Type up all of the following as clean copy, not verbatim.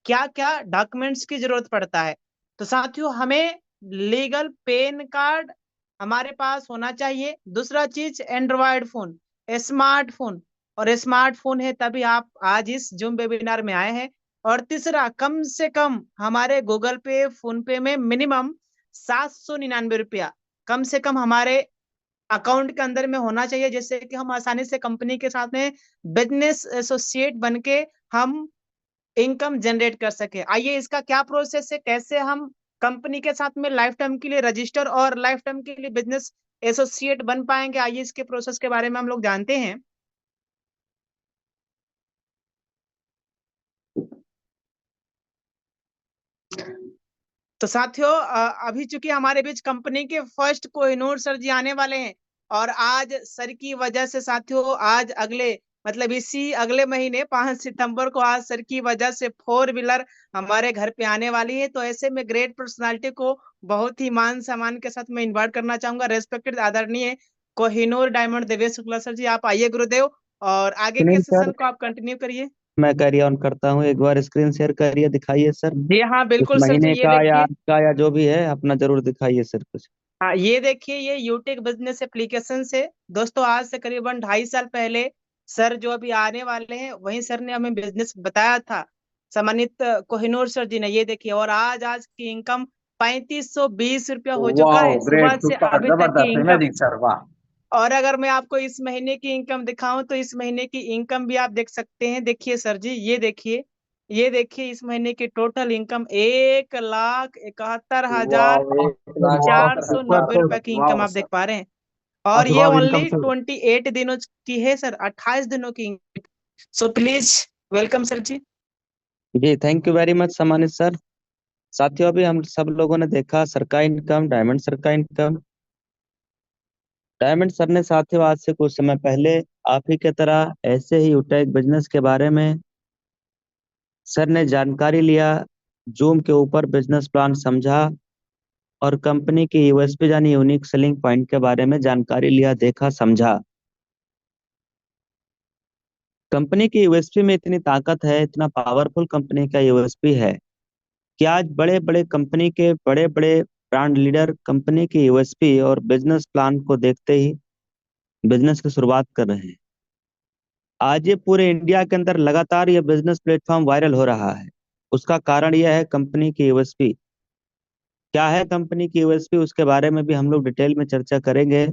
क्या क्या डॉक्यूमेंट्स की जरूरत पड़ता है। तो साथियों, हमें लीगल पैन कार्ड हमारे पास होना चाहिए। दूसरा चीज, एंड्रॉयड फोन, स्मार्टफोन, और स्मार्टफोन है तभी आप आज इस जूम वेबिनार में आए हैं। और तीसरा, कम से कम हमारे गूगल पे, फोन पे में मिनिमम 799 रुपया कम से कम हमारे अकाउंट के अंदर में होना चाहिए, जिससे कि हम आसानी से कंपनी के साथ में बिजनेस एसोसिएट बन के हम इनकम जनरेट कर सके। आइए, इसका क्या प्रोसेस है, कैसे हम कंपनी के साथ में लाइफ टाइम के लिए रजिस्टर और लाइफ टाइम के लिए बिजनेस एसोसिएट बन पाएंगे, आइए इसके प्रोसेस के बारे में हम लोग जानते हैं। तो साथियों, अभी चूंकि हमारे बीच कंपनी के फर्स्ट कोहिनूर सर जी आने वाले हैं, और आज सर की वजह से साथियों, आज अगले मतलब इसी अगले महीने 5 सितंबर को आज सर की वजह से फोर व्हीलर हमारे घर पे आने वाली है। तो ऐसे में ग्रेट पर्सनालिटी को बहुत ही मान सम्मान के साथ मैं इन्वाइट करना चाहूंगा। रेस्पेक्टेड आदरणीय कोहिनूर डायमंड देवेश शुक्ला सर जी, आप आइए गुरुदेव, और आगे के सुनील सेशन सर, को आप कंटिन्यू करिए। मैं कैरी ऑन करता हूँ। एक बार स्क्रीन शेयर करिए, दिखाइए सर। जी हाँ, इस बिल्कुल सर जी, महीने ये का या देखिए। आज का या जो भी है अपना जरूर दिखाइए सर कुछ। हाँ, ये देखिए, ये यूटेक बिजनेस एप्लीकेशन से दोस्तों, आज से करीबन 2.5 साल पहले सर जो अभी आने वाले हैं, वहीं सर ने हमें बिजनेस बताया था, सम्मानित कोहिनूर सर जी ने। ये देखिए, और आज आज की इनकम 3520 रुपया हो चुका वाह, है ग्रेट, सुबह से सुपर, अभी तक की जबरदस्त, इनकम। अमेजिंग सर, वाह। और अगर मैं आपको इस महीने की इनकम दिखाऊं, तो इस महीने की इनकम भी आप देख सकते हैं। देखिए सर जी, ये देखिए, ये देखिए, इस महीने की टोटल इनकम 1,71,000 वाह, एक लाख चार इकहत्तर सौ हजार नब्बे रुपए की इनकम वाह आप देख सर। पा रहे हैं। और ये अजवाब इनकम ओनली सर। 28 दिनों की है सर, 28 दिनों की। So please welcome sir ji. जी थैंक यू वेरी मच सम्मानित सर। साथियों, अभी हम सब लोगों ने देखा सर का इनकम, डायमंड सर का इनकम। डायमंड सर ने साथियों आज से कुछ समय पहले आप ही की तरह ऐसे ही यूटेक बिजनेस के बारे में सर ने जानकारी लिया, जूम के ऊपर बिजनेस प्लान समझा और कंपनी की यूएसपी यानी यूनिक सेलिंग पॉइंट के बारे में जानकारी लिया, देखा, समझा। कंपनी की यूएसपी में इतनी ताकत है, इतना पावरफुल कंपनी का यूएसपी है कि आज बड़े बड़े कंपनी के बड़े बड़े ब्रांड लीडर कंपनी की यूएसपी और बिजनेस प्लान को देखते ही बिजनेस की शुरुआत कर रहे हैं। आज ये पूरे इंडिया के अंदर लगातार ये बिजनेस प्लेटफॉर्म वायरल हो रहा है। उसका कारण यह है कंपनी की यूएसपी। क्या है कंपनी की यूएसपी, उसके बारे में भी हम लोग डिटेल में चर्चा करेंगे।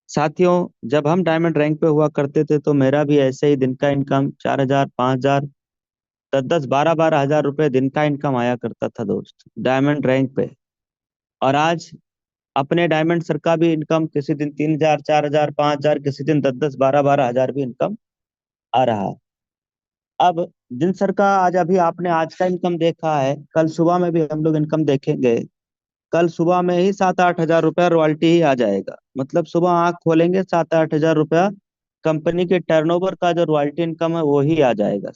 साथियों, जब हम डायमंड रैंक पे हुआ करते थे तो मेरा भी ऐसे ही दिन का इनकम 4,000, 5,000, 10-10, 12-12 हजार रुपए दिन का इनकम आया करता था दोस्त, डायमंड रैंक पे। और आज अपने डायमंड सर का भी इनकम किसी दिन 3,000, 4,000, 5,000, किसी दिन 10-10, 12-12 हजार भी इनकम आ रहा है। अब जिन सर का आज अभी आपने आज का इनकम देखा है, कल सुबह में भी हम लोग इनकम देखेंगे। कल सुबह में ही 7-8 हजार रुपया रॉयल्टी ही आ जाएगा। मतलब सुबह आंख खोलेंगे 7-8 हजार रुपया कंपनी के टर्नओवर का जो रॉयल्टी इनकम है वो ही आ जाएगा।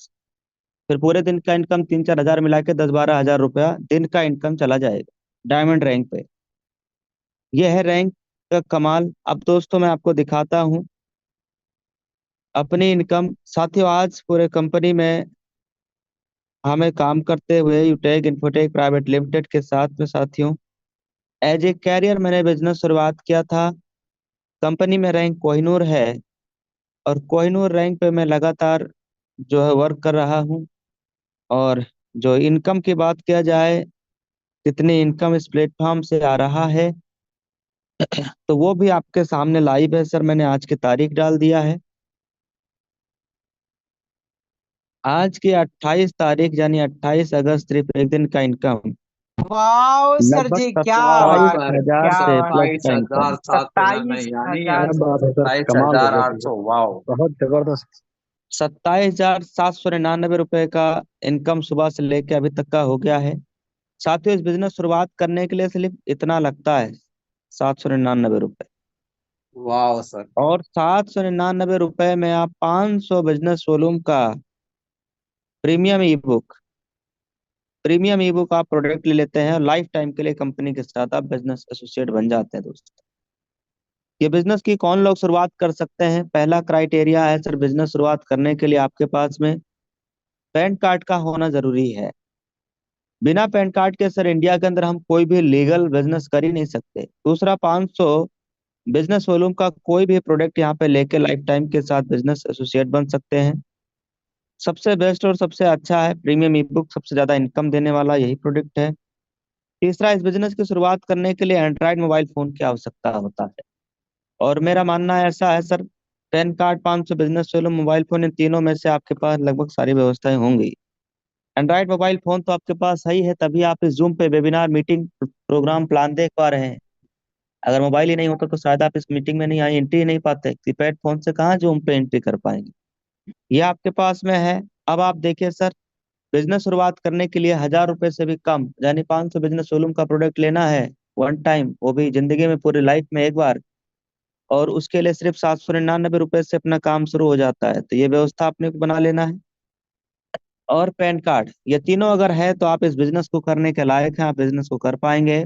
फिर पूरे दिन का इनकम 3-4 हजार मिला के 10-12 हजार रुपया दिन का इनकम चला जाएगा डायमंड रैंक पे। यह है रैंक का कमाल। अब दोस्तों मैं आपको दिखाता हूँ अपनी इनकम। साथियों, आज पूरे कंपनी में हमें काम करते हुए यूटेक इन्फोटेक प्राइवेट लिमिटेड के साथ में साथियों एज ए कैरियर मैंने बिजनेस शुरुआत किया था। कंपनी में रैंक कोहिनूर है और कोहिनूर रैंक पे मैं लगातार जो है वर्क कर रहा हूँ। और जो इनकम की बात किया जाए, कितनी इनकम इस प्लेटफॉर्म से आ रहा है, तो वो भी आपके सामने लाइव है सर। मैंने आज की तारीख डाल दिया है। आज की 28 तारीख यानी 28 अगस्त, सिर्फ एक दिन का इनकम वाह सर लगभग जी, क्या वाह सत्ताईस बात सर, है, हजार क्या से बात प्लस है। सत्ताईस का हजार इनकम। सात सौ नब्बे सत्ताईस यानी हजार क्या बात है सर, सत्ताईस कमाल हो हजार गया आठ भैया। सौ वाह। बहुत जबरदस्त। 27,799 रुपए का इनकम सुबह से लेके अभी तक का हो गया है। साथियों, इस बिजनेस शुरुआत करने के लिए सिर्फ इतना लगता है, 799 रुपए। वाह सर। और 799 रुपए में आप 500 बिजनेस वॉल्यूम का प्रीमियम ई बुक प्रीमियम ई बुक आप प्रोडक्ट ले लेते हैं और लाइफ टाइम के लिए कंपनी के साथ आप बिजनेस एसोसिएट बन जाते हैं दोस्त। ये बिजनेस की कौन लोग शुरुआत कर सकते हैं? पहला क्राइटेरिया है सर बिजनेस शुरुआत करने के लिए आपके पास में पैन कार्ड का होना जरूरी है। बिना पैन कार्ड के सर इंडिया के अंदर हम कोई भी लीगल बिजनेस कर ही नहीं सकते। दूसरा, 500 बिजनेस वॉल्यूम का कोई भी प्रोडक्ट यहाँ पे लेके लाइफ टाइम के साथ बिजनेस एसोसिएट बन सकते हैं। सबसे बेस्ट और सबसे अच्छा है प्रीमियम ई बुक, सबसे ज्यादा इनकम देने वाला यही प्रोडक्ट है। तीसरा, इस बिजनेस की शुरुआत करने के लिए एंड्रॉइड मोबाइल फोन की आवश्यकता होता है। और मेरा मानना ऐसा है sir, PAN card, 500 business volume, mobile phone, इन तीनों में से आपके पास लगभग सारी व्यवस्थाएं होंगी। एंड्रॉइड मोबाइल फोन तो आपके पास है ही है, तभी आप इस जूम पे वेबिनार मीटिंग प्रोग्राम प्लान देख पा रहे हैं। अगर मोबाइल ही नहीं होता तो शायद आप इस मीटिंग में नहीं आए, एंट्री ही नहीं पाते। कीपैड फोन से कहाँ जूम पे एंट्री कर पाएंगे। ये आपके पास में है। अब आप देखिए सर, बिजनेस शुरुआत करने के लिए 1,000 रुपए से भी कम, यानी 500 बिजनेस वॉल्यूम का प्रोडक्ट लेना है वन टाइम, वो भी जिंदगी में पूरी लाइफ में एक बार। और उसके लिए सिर्फ 799 रुपए से अपना काम शुरू हो जाता है। तो ये व्यवस्था आपने को बना लेना है। और पैन कार्ड, ये तीनों अगर है तो आप इस बिजनेस को करने के लायक हैं, आप बिजनेस को कर पाएंगे।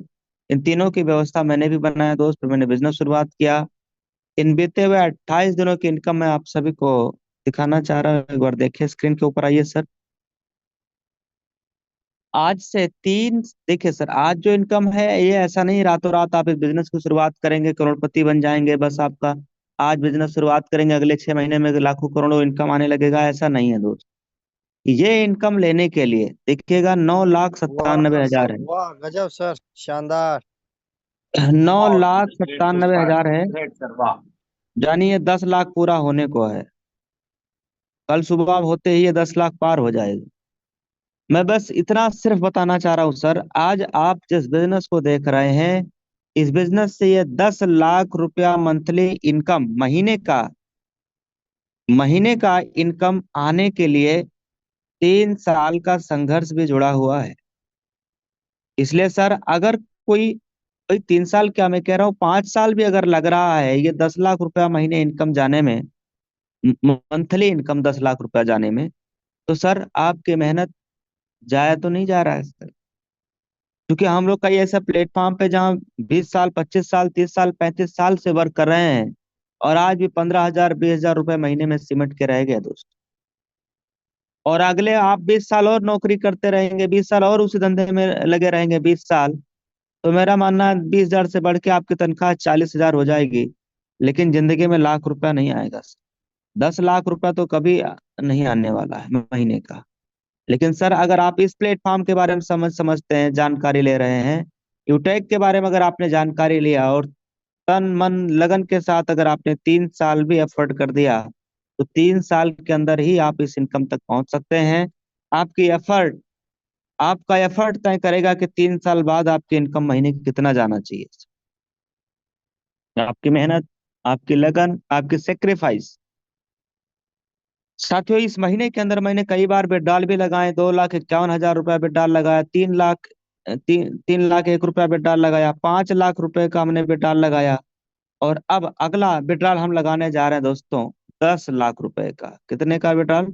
इन तीनों की व्यवस्था मैंने भी बनाया दोस्त, फिर मैंने बिजनेस शुरुआत किया। इन बीते हुए 28 दिनों की इनकम मैं आप सभी को दिखाना चाह रहा हूँ। एक बार देखिए, स्क्रीन के ऊपर आइए सर। आज से तीन देखिए सर, आज जो इनकम है ये ऐसा नहीं रातों रात आप इस बिजनेस की शुरुआत करेंगे करोड़पति बन जाएंगे बस आपका। आज बिजनेस शुरुआत करेंगे अगले 6 महीने में लाखों करोड़ों इनकम आने लगेगा, ऐसा नहीं है दोस्त। ये इनकम लेने के लिए देखिएगा 9,97,000 है। वाह गजब सर, शानदार। 9,97,000 है, ग्रेट सर, वाह। यानी ये 10 लाख पूरा होने को है। कल सुबह होते ही ये 10 लाख पार हो जाएगा। मैं बस इतना सिर्फ बताना चाह रहा हूँ सर, आज आप जिस बिजनेस को देख रहे हैं, इस बिजनेस से ये 10 लाख रुपया मंथली इनकम, महीने का इनकम आने के लिए 3 साल का संघर्ष भी जुड़ा हुआ है। इसलिए सर, अगर कोई कोई 3 साल क्या, मैं कह रहा हूँ 5 साल भी अगर लग रहा है ये 10 लाख रुपया महीने इनकम जाने में, मंथली इनकम 10 लाख रुपया जाने में, तो सर आपकी मेहनत जाया तो नहीं जा रहा है सर। क्योंकि हम लोग कई ऐसा प्लेटफॉर्म पे जहाँ 20 साल, 25 साल, 30 साल, 35 साल से वर्क कर रहे हैं, और आज भी 15,000, 20,000 रुपए महीने में सिमट के रह गए दोस्त। और अगले आप 20 साल और नौकरी करते रहेंगे, 20 साल और उसी धंधे में लगे रहेंगे, 20 साल, तो मेरा मानना है 20,000 से बढ़ के आपकी तनख्वाह 40,000 हो जाएगी। लेकिन जिंदगी में लाख रुपया नहीं आएगा। 10 लाख रुपया तो कभी नहीं आने वाला है महीने का। लेकिन सर, अगर आप इस प्लेटफॉर्म के बारे में समझते हैं, जानकारी ले रहे हैं, यूटेक के बारे में अगर आपने जानकारी लिया और तन मन लगन के साथ अगर आपने 3 साल भी एफर्ट कर दिया, तो 3 साल के अंदर ही आप इस इनकम तक पहुंच सकते हैं। आपकी एफर्ट आपका एफर्ट तय करेगा कि 3 साल बाद आपकी इनकम महीने की कितना जाना चाहिए। आपकी मेहनत, आपकी लगन, आपकी सेक्रीफाइस। साथियों, इस महीने के अंदर मैंने कई बार विड्रॉल भी लगाए। 2,51,000 रुपया विड्रॉल लगाया, 3 लाख 1 रुपया विड्रॉल लगाया, 5 लाख रुपए का हमने विड्रॉल लगाया। और अब अगला विड्रॉल हम लगाने जा रहे हैं दोस्तों, 10 लाख रुपए का। कितने का विड्रॉल?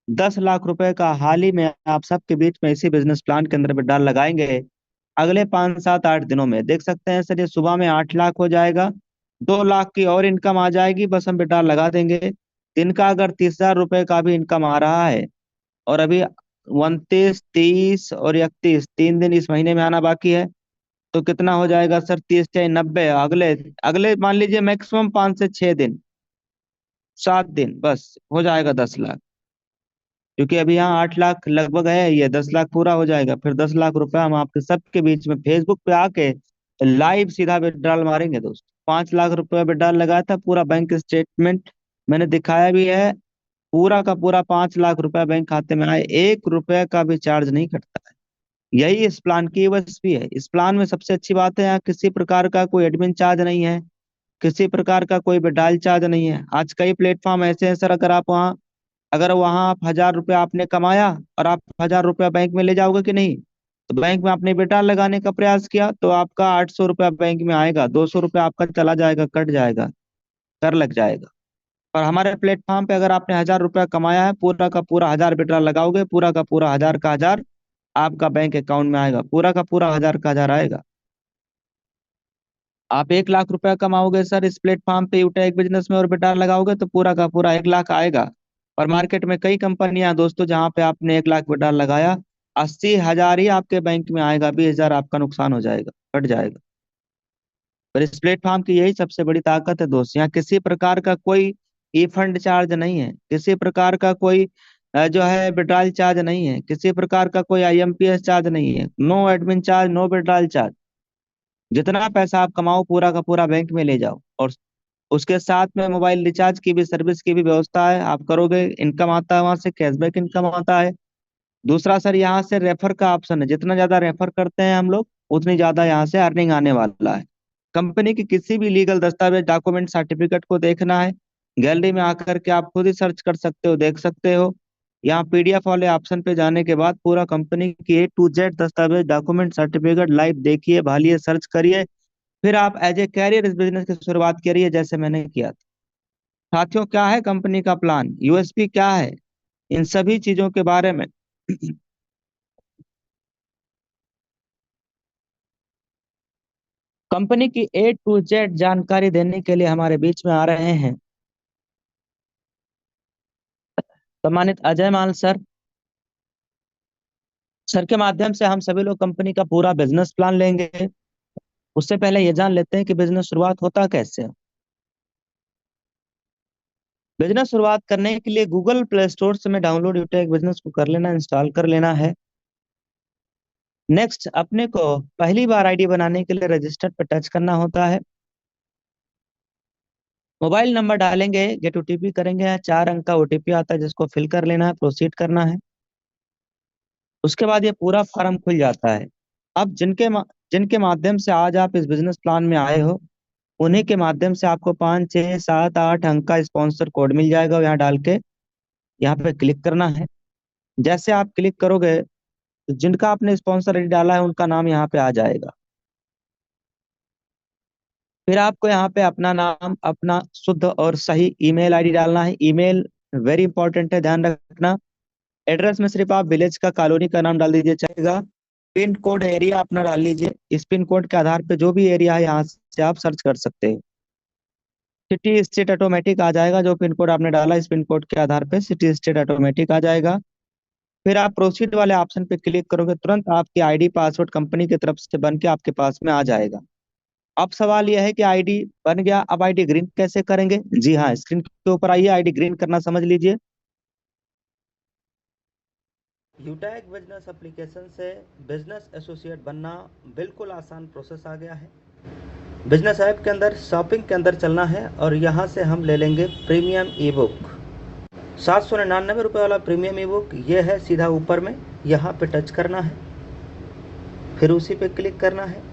10 लाख रुपए का। हाल ही में आप सबके बीच में इसी बिजनेस प्लान के अंदर विड्रॉल लगाएंगे। अगले 5, 7, 8 दिनों में देख सकते हैं सर, ये सुबह में 8 लाख हो जाएगा, 2 लाख की और इनकम आ जाएगी, बस हम विड्रॉल लगा देंगे। दिन का अगर 30,000 रुपए का भी इनकम आ रहा है, और अभी 29, 30 और 31 3 दिन इस महीने में आना बाकी है, तो कितना हो जाएगा सर? 30 × 90, अगले अगले मान लीजिए मैक्सिमम 5 से 6 दिन, 7 दिन, बस हो जाएगा 10 लाख। क्योंकि अभी यहाँ 8 लाख लगभग है, ये 10 लाख पूरा हो जाएगा, फिर 10 लाख रुपया हम आपके सबके बीच में फेसबुक पे आके लाइव सीधा विड्रॉल मारेंगे दोस्त। 5 लाख रुपया विड्रॉल लगाया था, पूरा बैंक स्टेटमेंट मैंने दिखाया भी है। पूरा का पूरा 5 लाख रुपया बैंक खाते में आए, 1 रुपए का भी चार्ज नहीं कटता है। यही इस प्लान की यूएसपी है। इस प्लान में सबसे अच्छी बात है, यहाँ किसी प्रकार का कोई एडमिन चार्ज नहीं है, किसी प्रकार का कोई विड्रॉल चार्ज नहीं है। आज कई प्लेटफॉर्म ऐसे हैं सर, अगर वहां आप 1,000 रुपया आपने कमाया और आप 1,000 रुपया बैंक में ले जाओगे कि नहीं, तो बैंक में आपने बेटा लगाने का प्रयास किया तो आपका 800 रुपया बैंक में आएगा, 200 रुपया आपका चला जाएगा, कट जाएगा, कर लग जाएगा। और हमारे प्लेटफॉर्म पे अगर आपने 1,000 रुपया कमाया है, पूरा का पूरा 1,000 बेटा लगाओगे, पूरा का पूरा 1,000 का 1,000 आपका बैंक अकाउंट में आएगा, पूरा का पूरा 1,000 का 1,000 आएगा। आप 1 लाख रुपया कमाओगे सर इस प्लेटफॉर्म पे यूटेक बिजनेस में और बेटा लगाओगे, तो पूरा का पूरा 1 लाख आएगा। और मार्केट में कई कंपनियां हैं दोस्तों जहां पे आपने 1 लाख विड्रॉल लगाया, 80,000 ही आपके बैंक में आएगा, 20,000 आपका नुकसान हो जाएगा, कट जाएगा। पर इस प्लेटफॉर्म की यही सबसे बड़ी ताकत है दोस्त, यहाँ किसी प्रकार का कोई ई फंड चार्ज नहीं है, किसी प्रकार का कोई जो है विड्रॉल चार्ज नहीं है, किसी प्रकार का कोई आईएमपीएस चार्ज नहीं है, no admin charge, no withdrawal charge. जितना पैसा आप कमाओ पूरा का पूरा बैंक में ले जाओ, और उसके साथ में मोबाइल रिचार्ज की भी सर्विस की भी व्यवस्था है। आप करोगे, इनकम आता है वहां से, कैशबैक इनकम आता है। दूसरा सर, यहाँ से रेफर का ऑप्शन है, जितना ज्यादा रेफर करते हैं हम लोग उतनी ज्यादा यहाँ से अर्निंग आने वाला है। कंपनी की किसी भी लीगल दस्तावेज, डॉक्यूमेंट, सर्टिफिकेट को देखना है, गैलरी में आकर के आप खुद ही सर्च कर सकते हो, देख सकते हो। यहाँ पीडीएफ वाले ऑप्शन पे जाने के बाद पूरा कंपनी की A to Z दस्तावेज, डॉक्यूमेंट, सर्टिफिकेट लाइव देखिए, भालिए, सर्च करिए, फिर आप एज ए कैरियर इस बिजनेस की शुरुआत करिए जैसे मैंने किया था। साथियों, क्या है कंपनी का प्लान, यूएसपी क्या है, इन सभी चीजों के बारे में कंपनी की A to Z जानकारी देने के लिए हमारे बीच में आ रहे हैं सम्मानित अजय माल सर। सर के माध्यम से हम सभी लोग कंपनी का पूरा बिजनेस प्लान लेंगे। उससे पहले ये जान लेते हैं कि बिजनेस शुरुआत होता कैसे है। बिजनेस शुरुआत करने के लिए गूगल प्ले स्टोर से में डाउनलोड यूटेक बिजनेस को कर लेना, इंस्टॉल कर लेना है। नेक्स्ट, अपने को पहली बार आईडी बनाने के लिए रजिस्टर पर टच करना होता है। मोबाइल नंबर डालेंगे, गेट ओटीपी करेंगे, 4 अंक का ओटीपी आता है जिसको फिल कर लेना है, प्रोसीड करना है। उसके बाद ये पूरा फॉर्म खुल जाता है। अब जिनके माध्यम से आज आप इस बिजनेस प्लान में आए हो, उन्हीं के माध्यम से आपको 5, 6, 7, 8 अंक का स्पॉन्सर कोड मिल जाएगा। यहाँ डाल के यहाँ पे क्लिक करना है। जैसे आप क्लिक करोगे तो जिनका आपने स्पॉन्सर आईडी डाला है उनका नाम यहाँ पे आ जाएगा। फिर आपको यहाँ पे अपना नाम, अपना शुद्ध और सही ईमेल आईडी डालना है। ईमेल वेरी इंपॉर्टेंट है, ध्यान रखना। एड्रेस में सिर्फ आप विलेज का, कॉलोनी का नाम डाल दीजिए, चलेगा। पिन कोड, एरिया अपना डाल लीजिए। इस पिन कोड के आधार पे जो भी एरिया है यहाँ से आप सर्च कर सकते हैं। सिटी स्टेट ऑटोमेटिक आ जाएगा, जो पिन कोड आपने डाला इस पिन कोड के आधार पे सिटी स्टेट ऑटोमेटिक आ जाएगा। फिर आप प्रोसीड वाले ऑप्शन पे क्लिक करोगे, तुरंत आपकी आईडी पासवर्ड कंपनी की तरफ से बन के आपके पास में आ जाएगा। अब सवाल यह है कि आईडी बन गया, अब आईडी ग्रीन कैसे करेंगे? जी हाँ, स्क्रीन के ऊपर आइए, आईडी ग्रीन करना समझ लीजिए। यूटैग बिजनेस एप्लीकेशन से बिजनेस एसोसिएट बनना बिल्कुल आसान प्रोसेस आ गया है। बिजनेस ऐप के अंदर शॉपिंग के अंदर चलना है और यहाँ से हम ले लेंगे प्रीमियम ई बुक। 799 रुपये वाला प्रीमियम ई बुक ये है, सीधा ऊपर में यहाँ पे टच करना है, फिर उसी पे क्लिक करना है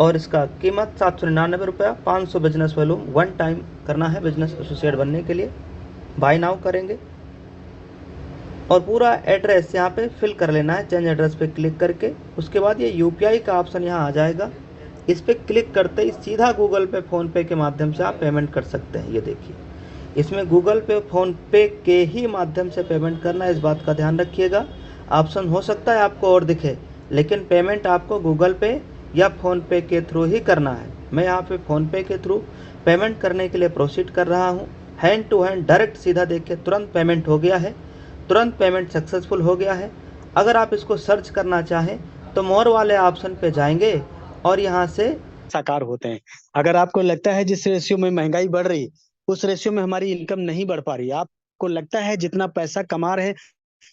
और इसका कीमत 799 रुपया, 500 बिजनेस वॉल्यूम 1 टाइम करना है बिजनेस एसोसिएट बनने के लिए। बाय नाउ करेंगे और पूरा एड्रेस यहाँ पे फिल कर लेना है, चेंज एड्रेस पे क्लिक करके। उसके बाद ये यूपीआई का ऑप्शन यहाँ आ जाएगा, इस पे क्लिक करते ही सीधा गूगल पे, फ़ोन पे के माध्यम से आप पेमेंट कर सकते हैं। ये देखिए, इसमें गूगल पे, फ़ोन पे के ही माध्यम से पेमेंट करना है, इस बात का ध्यान रखिएगा। ऑप्शन हो सकता है आपको और दिखे, लेकिन पेमेंट आपको गूगल पे या फ़ोन पे के थ्रू ही करना है। मैं यहाँ पे फ़ोन पे के थ्रू पेमेंट करने के लिए प्रोसीड कर रहा हूँ। हैंड टू हैंड डायरेक्ट सीधा देखिए, तुरंत पेमेंट हो गया है, तुरंत पेमेंट सक्सेसफुल हो गया है। अगर आप इसको सर्च करना चाहें तो मोर वाले ऑप्शन पे जाएंगे और यहाँ से साकार होते हैं। अगर आपको लगता है जिस रेशियो में महंगाई बढ़ रही, उस रेशियो में हमारी इनकम नहीं बढ़ पा रही, आपको लगता है जितना पैसा कमा रहे हैं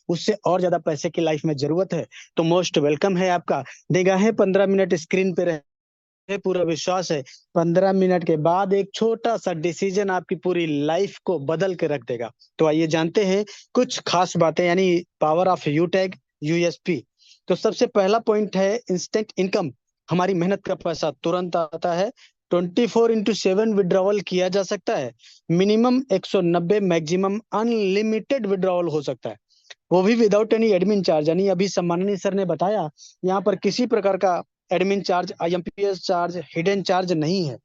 उससे और ज्यादा पैसे की लाइफ में जरूरत है, तो मोस्ट वेलकम है आपका। निगाहें 15 मिनट स्क्रीन पे रहे, पूरा विश्वास है 15 मिनट के बाद एक छोटा सा डिसीजन आपकी पूरी लाइफ को बदल के रख देगा। तो आइए जानते हैं कुछ खास बातें, यानी पावर ऑफ यूटैग यूएसपी। तो सबसे पहला पॉइंट है इंस्टेंट इनकम। हमारी मेहनत का पैसा तुरंत आता है। 24/7 विड्रॉवल किया जा सकता है। मिनिमम 190, मैक्सिमम अनलिमिटेड विड्रॉवल हो सकता है, वो भी विदाउट एनी एडमिन चार्ज। यानी अभी सम्माननीय सर ने बताया, यहाँ पर किसी प्रकार का admin charge, IMPS charge, hidden charge नहीं है।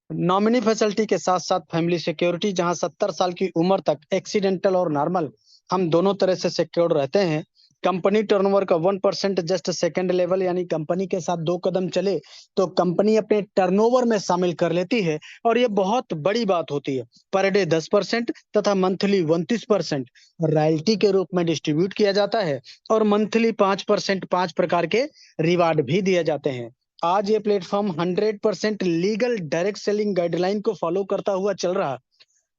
नॉमिनी फैसिलिटी के साथ साथ फैमिली सिक्योरिटी, जहां 70 साल की उम्र तक एक्सीडेंटल और नॉर्मल हम दोनों तरह से सिक्योर रहते हैं। कंपनी टर्नओवर का 1% जस्ट सेकंड लेवल, यानी कंपनी के साथ 2 कदम चले तो कंपनी अपने टर्नओवर में शामिल कर लेती है, और ये बहुत बड़ी बात होती है। पर डे 10% तथा मंथली 29% रॉयल्टी के रूप में डिस्ट्रीब्यूट किया जाता है, और मंथली 5% 5 प्रकार के रिवार्ड भी दिए जाते हैं। आज ये platform 100% legal direct selling guideline को फॉलो करता हुआ चल रहा है।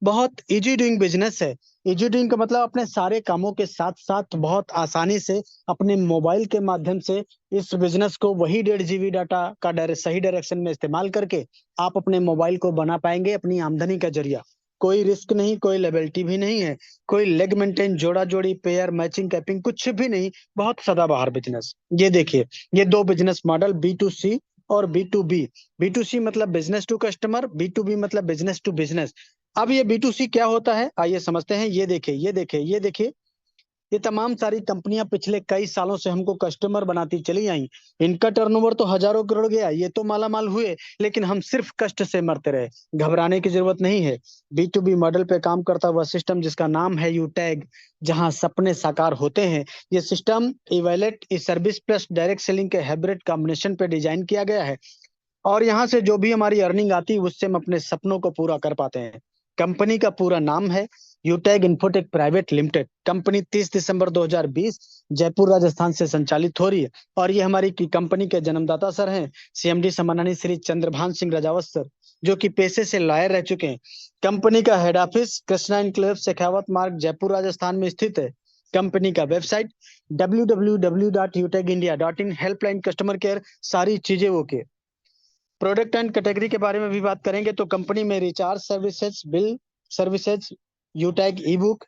बहुत इजी डूइंग बिजनेस है। इजी डूइंग का मतलब अपने सारे कामों के साथ साथ बहुत आसानी से अपने मोबाइल के माध्यम से इस बिजनेस को वही 1.5 GB डाटा का सही डायरेक्शन में इस्तेमाल करके आप अपने मोबाइल को बना पाएंगे अपनी आमदनी का जरिया। कोई रिस्क नहीं, कोई लेबिलिटी भी नहीं है, कोई लेग मेंटेन, जोड़ा जोड़ी, पेयर मैचिंग, कैपिंग कुछ भी नहीं। बहुत सदाबहार बिजनेस। ये देखिए, ये 2 बिजनेस मॉडल B2C और B2B। B2C मतलब बिजनेस टू कस्टमर, B2B मतलब बिजनेस टू बिजनेस। अब ये B2C क्या होता है, आइए समझते हैं। ये देखिए, ये देखिए, ये देखिए, ये तमाम सारी कंपनियां पिछले कई सालों से हमको कस्टमर बनाती चली आई। इनका टर्नओवर तो हजारों करोड़ गया, ये तो मालामाल हुए, लेकिन हम सिर्फ कष्ट से मरते रहे। घबराने की जरूरत नहीं है। B2B मॉडल पे काम करता हुआ सिस्टम जिसका नाम है यूटैग, जहां सपने साकार होते हैं। ये system ewallet service plus direct selling के हाइब्रिड कॉम्बिनेशन पे डिजाइन किया गया है, और यहाँ से जो भी हमारी अर्निंग आती है उससे हम अपने सपनों को पूरा कर पाते हैं। कंपनी का पूरा नाम है यूटैग इन्फोटेक प्राइवेट लिमिटेड। कंपनी 30 दिसंबर 2020 जयपुर राजस्थान से संचालित हो रही है, और ये हमारी कंपनी के जन्मदाता सर हैं CMD सम्माननीय श्री चंद्रभान सिंह राजावत सर, जो कि पेशे से लॉयर रह चुके हैं। कंपनी का head office Krishna enclave Shekhawat मार्ग जयपुर राजस्थान में स्थित है। कंपनी का website www.utegindia.in, helpline, customer care, सारी चीजें ओके। प्रोडक्ट एंड कैटेगरी के बारे में भी बात करेंगे तो कंपनी में recharge services, bill services, Utag ebook,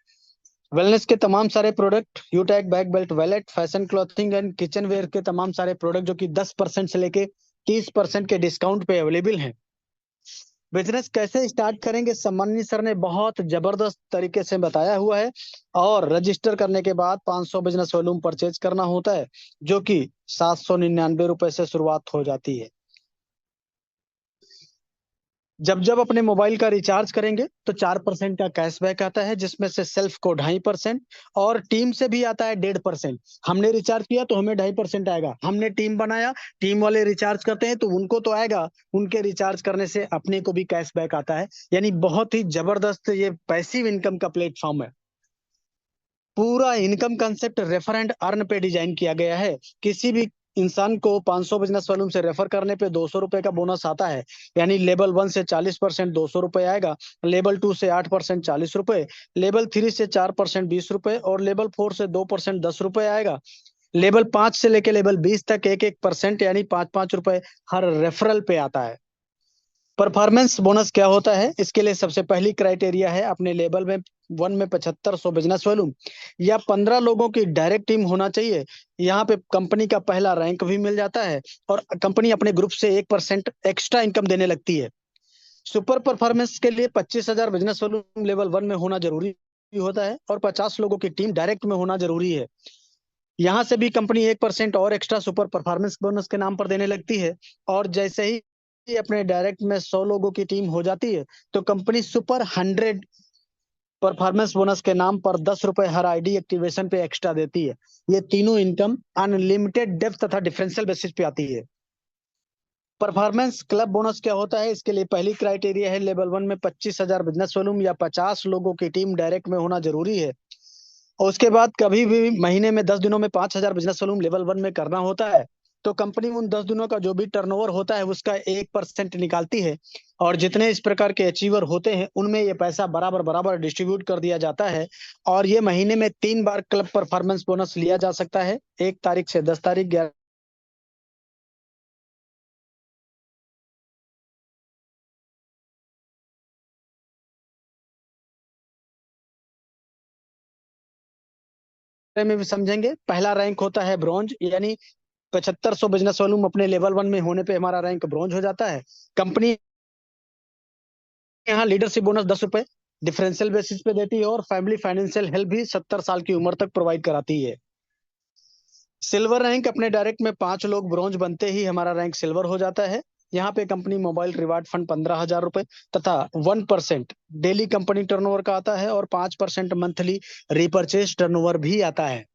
wellness के तमाम सारे product, Utag bag, belt, wallet, fashion, clothing and kitchen ware के तमाम सारे प्रोडक्ट जो कि 10% से लेके 30% के डिस्काउंट पे अवेलेबल हैं। बिजनेस कैसे स्टार्ट करेंगे, सम्माननीय सर ने बहुत जबरदस्त तरीके से बताया हुआ है। और रजिस्टर करने के बाद 500 बिजनेस वॉल्यूम परचेज करना होता है, जो कि 799 रुपए से शुरुआत हो जाती है। जब जब अपने मोबाइल का रिचार्ज करेंगे तो 4% का कैशबैक आता है, जिसमें से सेल्फ को 2.5% और टीम से भी आता है 1.5%। हमने रिचार्ज किया तो हमें 2.5% आएगा। हमने टीम बनाया, टीम वाले रिचार्ज करते हैं तो उनको तो आएगा, उनके रिचार्ज करने से अपने को भी कैशबैक आता है। यानी बहुत ही जबरदस्त ये पैसिव इनकम का प्लेटफॉर्म है। पूरा income concept refer and earn पे डिजाइन किया गया है। किसी भी इंसान को 500 बिजनेस वॉल्यूम से रेफर करने पे 200 रुपए का बोनस आता है। यानी लेवल 1 से 40% 200 रुपए आएगा, लेवल 2 से 8% 40 रुपए, लेवल 3 से 4% 20 रुपए, और लेवल 4 से 2% 10 रुपए आएगा। लेवल 5 से लेके लेवल 20 तक 1% यानी 5 रुपए हर रेफरल पे आता है। परफॉर्मेंस बोनस क्या होता है, इसके लिए सबसे पहली क्राइटेरिया है अपने लेवल में 1 में 7500 बिजनेस वॉल्यूम या 15 लोगों की डायरेक्ट टीम होना चाहिए। यहाँ पे कंपनी का पहला रैंक भी मिल जाता है, और कंपनी अपने ग्रुप से 1% एक्स्ट्रा इनकम देने लगती है। सुपर परफॉर्मेंस के लिए 25,000 बिजनेस वॉल्यूम लेवल 1 में होना जरूरी होता है, और 50 लोगों की टीम डायरेक्ट में होना जरूरी है। यहाँ से भी कंपनी 1% और एक्स्ट्रा सुपर परफॉर्मेंस बोनस के नाम पर देने लगती है, और जैसे ही अपने डायरेक्ट में 100 लोगों की टीम हो जाती है तो कंपनी सुपर 100 परफॉर्मेंस बोनस के नाम पर 10 रुपए हर आईडी एक्टिवेशन पे एक्स्ट्रा देती है। ये तीनों इनकम अनलिमिटेड डेप्थ तथा डिफरेंशियल बेसिस पे आती है। परफॉर्मेंस क्लब बोनस क्या होता है, इसके लिए पहली क्राइटेरिया है लेवल 1 में 25,000 बिजनेस वॉल्यूम या 50 लोगों की टीम डायरेक्ट में होना जरूरी है। और उसके बाद कभी भी महीने में 10 दिनों में 5,000 बिजनेस वॉल्यूम लेवल 1 में करना होता है, तो कंपनी उन 10 दिनों का जो भी टर्नओवर होता है उसका 1% निकालती है, और जितने इस प्रकार के अचीवर होते हैं उनमें ये पैसा बराबर बराबर डिस्ट्रीब्यूट कर दिया जाता है। और ये महीने में 3 बार क्लब परफॉर्मेंस बोनस लिया जा सकता है, 1 तारीख से 10 तारीख, 11 में भी समझेंगे। पहला रैंक होता है ब्रॉन्ज, यानी 7500 बिजनेस वॉल्यूम अपने लेवल 1 में होने पे हमारा रैंक ब्रॉन्ज हो जाता है। कंपनी यहाँ लीडरशिप बोनस 10 रुपए डिफरेंशियल बेसिस पे देती है, और फैमिली फाइनेंशियल हेल्प भी 70 साल की उम्र तक प्रोवाइड कराती है। सिल्वर रैंक अपने डायरेक्ट में 5 लोग ब्रॉन्ज बनते ही हमारा रैंक सिल्वर हो जाता है। यहाँ पे कंपनी मोबाइल रिवार्ड फंड 15,000 रुपए तथा 1% डेली कंपनी टर्नओवर का आता है, और 5% मंथली रिपर्चेज टर्नओवर भी आता है।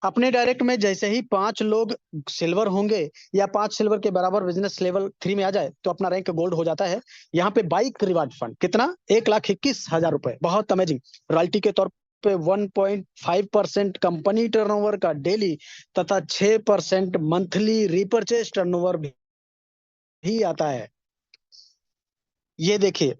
अपने डायरेक्ट में जैसे ही 5 लोग सिल्वर होंगे या 5 सिल्वर के बराबर बिजनेस लेवल 3 में आ जाए तो अपना रैंक गोल्ड हो जाता है। यहाँ पे बाइक रिवार्ड फंड कितना 1,21,000 रुपए, बहुत अमेजिंग। रॉयल्टी के तौर पे 1.5% कंपनी टर्नओवर का डेली तथा 6% मंथली रिपर्चेज टर्नओवर भी आता है। ये देखिए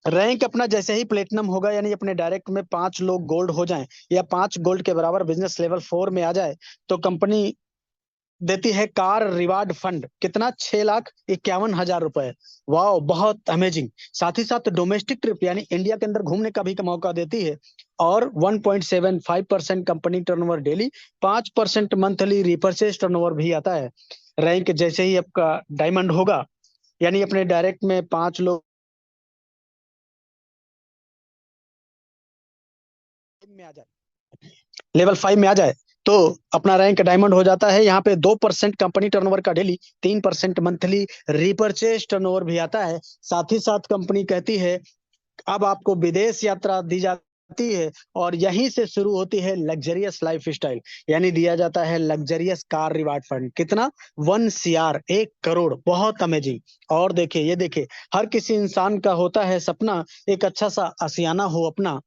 रैंक अपना जैसे ही प्लेटिनम होगा यानी अपने डायरेक्ट में 5 लोग गोल्ड हो जाएं या 5 गोल्ड के बराबर बिजनेस लेवल 4 में आ जाए तो कंपनी देती है कार रिवार्ड फंड कितना 6,51,000 रुपए। वाह बहुत अमेजिंग। साथ ही साथ डोमेस्टिक ट्रिप यानी इंडिया के अंदर घूमने का भी मौका देती है और 1.75% company turnover daily, 5% monthly repurchase turnover भी आता है। रैंक जैसे ही आपका डायमंड होगा यानी अपने डायरेक्ट में 5 लोग में आ जाए लेवल 5 में आ जाए तो अपना रैंक डायमंड हो जाता है। यहाँ पे 2% कंपनी टर्नओवर का डेली, 3% मंथली रिपर्चेज टर्नओवर भी आता है। साथ ही साथ कंपनी कहती है अब आपको विदेश यात्रा दी जाती है और यहीं से शुरू होती है लग्जरियस लाइफ स्टाइल यानी दिया जाता है लग्जरियस कार रिवार्ड फंड कितना 1 CR 1 करोड़, बहुत अमेजिंग। और देखिए ये देखिए हर किसी इंसान का होता है सपना एक अच्छा सा आशियाना हो अपना,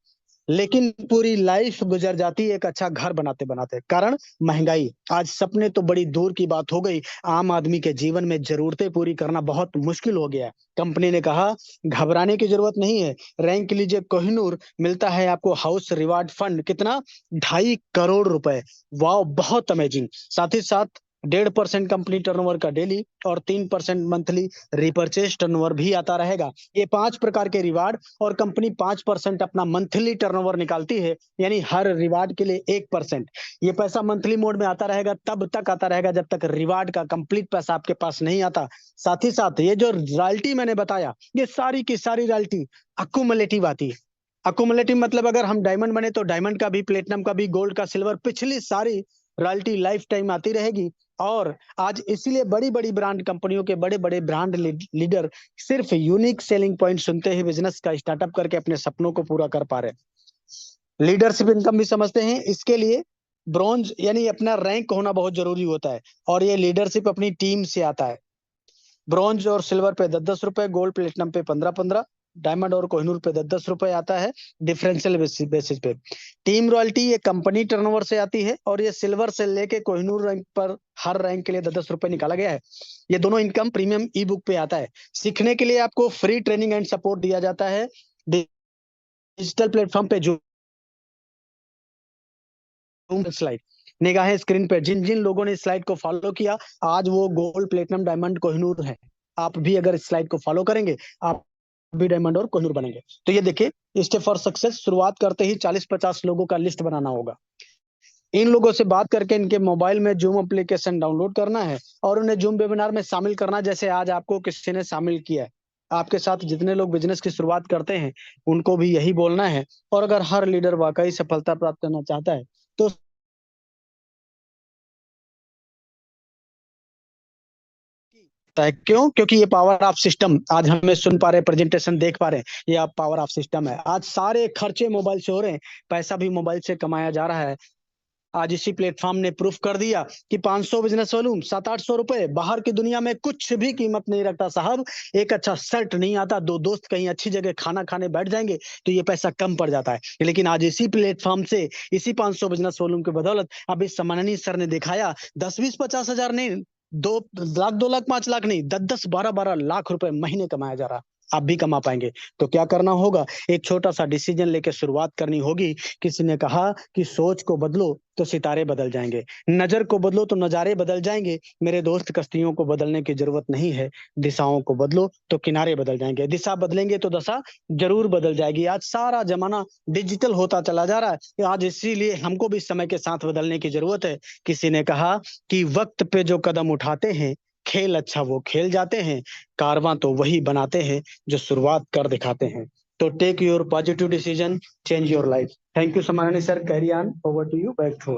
लेकिन पूरी लाइफ गुजर जाती है एक अच्छा घर बनाते बनाते। कारण महंगाई। आज सपने तो बड़ी दूर की बात हो गई, आम आदमी के जीवन में जरूरतें पूरी करना बहुत मुश्किल हो गया है। कंपनी ने कहा घबराने की जरूरत नहीं है, रैंक लीजिए कोहिनूर, मिलता है आपको हाउस रिवार्ड फंड कितना 2.5 करोड़ रुपए। वाह बहुत अमेजिंग। साथ ही साथ 1.5% कंपनी टर्नओवर का डेली और 3% मंथली रिपर्चेज टर्नओवर भी आता रहेगा। ये 5 प्रकार के रिवार्ड और कंपनी 5% अपना मंथली टर्नओवर निकालती है यानी हर रिवार्ड के लिए 1%। ये पैसा मंथली मोड में आता रहेगा, तब तक आता रहेगा जब तक रिवार्ड का कंप्लीट पैसा आपके पास नहीं आता। साथ ही साथ ये जो रॉयल्टी मैंने बताया ये सारी की सारी रॉयल्टी अक्यूमुलेटिव आती है। अक्यूमुलेटिव मतलब अगर हम डायमंड बने तो डायमंड का भी, प्लेटिनम का भी, गोल्ड का, सिल्वर, पिछली सारी रॉयल्टी लाइफ टाइम आती रहेगी। और आज इसीलिए बड़ी बड़ी ब्रांड कंपनियों के बड़े बड़े ब्रांड लीडर सिर्फ यूनिक सेलिंग पॉइंट सुनते ही बिजनेस का स्टार्टअप करके अपने सपनों को पूरा कर पा रहे हैं। लीडरशिप इनकम भी समझते हैं, इसके लिए ब्रॉन्ज यानी अपना रैंक होना बहुत जरूरी होता है और ये लीडरशिप अपनी टीम से आता है। ब्रॉन्ज और सिल्वर पे 10-10 रुपए, गोल्ड प्लेटिनम पे 15-15, डायमंड और कोहिनूर पे 10-10 रुपए आता है डिफरेंशियल बेसिस पे। टीम रॉयल्टी ये कंपनी टर्नओवर से आती है और ये सिल्वर से लेके कोहिनूर रैंक पर हर रैंक के लिए 10-10 रुपए निकाला गया है। ये दोनों इनकम प्रीमियम ई बुक पे आता है। सीखने के लिए आपको फ्री ट्रेनिंग एंड सपोर्ट दिया जाता है डिजिटल प्लेटफॉर्म पे। जो स्लाइड निगाहें स्क्रीन पे, जिन जिन लोगों ने इस स्लाइड को फॉलो किया आज वो गोल्ड प्लेटिनम डायमंड कोहिनूर है। आप भी अगर इस स्लाइड को फॉलो करेंगे आप भी डायमंड और कोहिनूर बनेंगे। तो ये देखिए स्टेप फॉर सक्सेस, शुरुआत करते ही 40-50 लोगों का लिस्ट बनाना होगा। इन लोगों से बात करके इनके मोबाइल में जूम एप्लीकेशन डाउनलोड करना है और उन्हें जूम वेबिनार में शामिल करना, जैसे आज आपको किसी ने शामिल किया है। आपके साथ जितने लोग बिजनेस की शुरुआत करते हैं उनको भी यही बोलना है। और अगर हर लीडर वाकई सफलता प्राप्त करना चाहता है तो क्यों? क्योंकि ये पावर ऑफ सिस्टम आज हमें सुन पा रहे, प्रेजेंटेशन देख पा रहे हैं, ये आप पावर ऑफ सिस्टम है। आज सारे खर्चे मोबाइल से हो रहे हैं, पैसा भी मोबाइल से कमाया जा रहा है। आज इसी प्लेटफॉर्म ने प्रूफ कर दिया कि 500 बिजनेस वॉल्यूम 700-800 रुपए, बाहर की दुनिया में कुछ भी कीमत नहीं रखता साहब। एक अच्छा शर्ट नहीं आता, 2 दोस्त कहीं अच्छी जगह खाना खाने बैठ जाएंगे तो ये पैसा कम पड़ जाता है। लेकिन आज इसी प्लेटफॉर्म से, इसी 500 बिजनेस वॉल्यूम की बदौलत अब इस सम्माननीय सर ने दिखाया 10-20-50 हजार नहीं, 2 लाख 2 लाख 5 लाख नहीं, 10-10 12-12 लाख रुपए महीने कमाया जा रहा। आप भी कमा पाएंगे। तो क्या करना होगा? एक छोटा सा डिसीजन लेके शुरुआत करनी होगी। किसी ने कहा कि सोच को बदलो तो सितारे बदल जाएंगे, नजर को बदलो तो नजारे बदल जाएंगे। मेरे दोस्त, कश्तियों को बदलने की जरूरत नहीं है, दिशाओं को बदलो तो किनारे बदल जाएंगे। दिशा बदलेंगे तो दशा जरूर बदल जाएगी। आज सारा जमाना डिजिटल होता चला जा रहा है, आज इसीलिए हमको भी समय के साथ बदलने की जरूरत है। किसी ने कहा कि वक्त पे जो कदम उठाते हैं, खेल अच्छा वो खेल जाते हैं, कारवां तो वही बनाते हैं जो शुरुआत कर दिखाते हैं। तो take your positive decision, change your life. Thank you सम्माननीय sir, carry on, over to you, back to